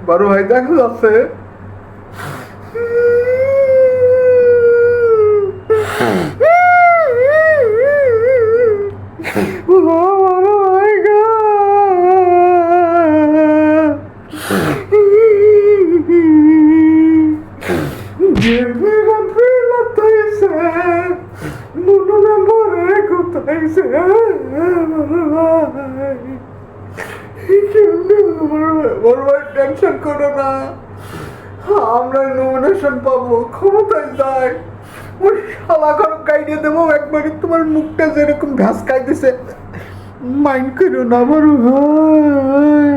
বড় ভাই দেখা যাচ্ছে। বড় ভাই গো। টেনশন করো না, আমরা নমিনেশন পাবো, ক্ষমতায় যাই, ওই শালা ঘর গাইডে দেবো একবারে। তোমার মুখটা যেরকম ভ্যাস খাইতেছে, মাইন্ড করো না বড় ভাই।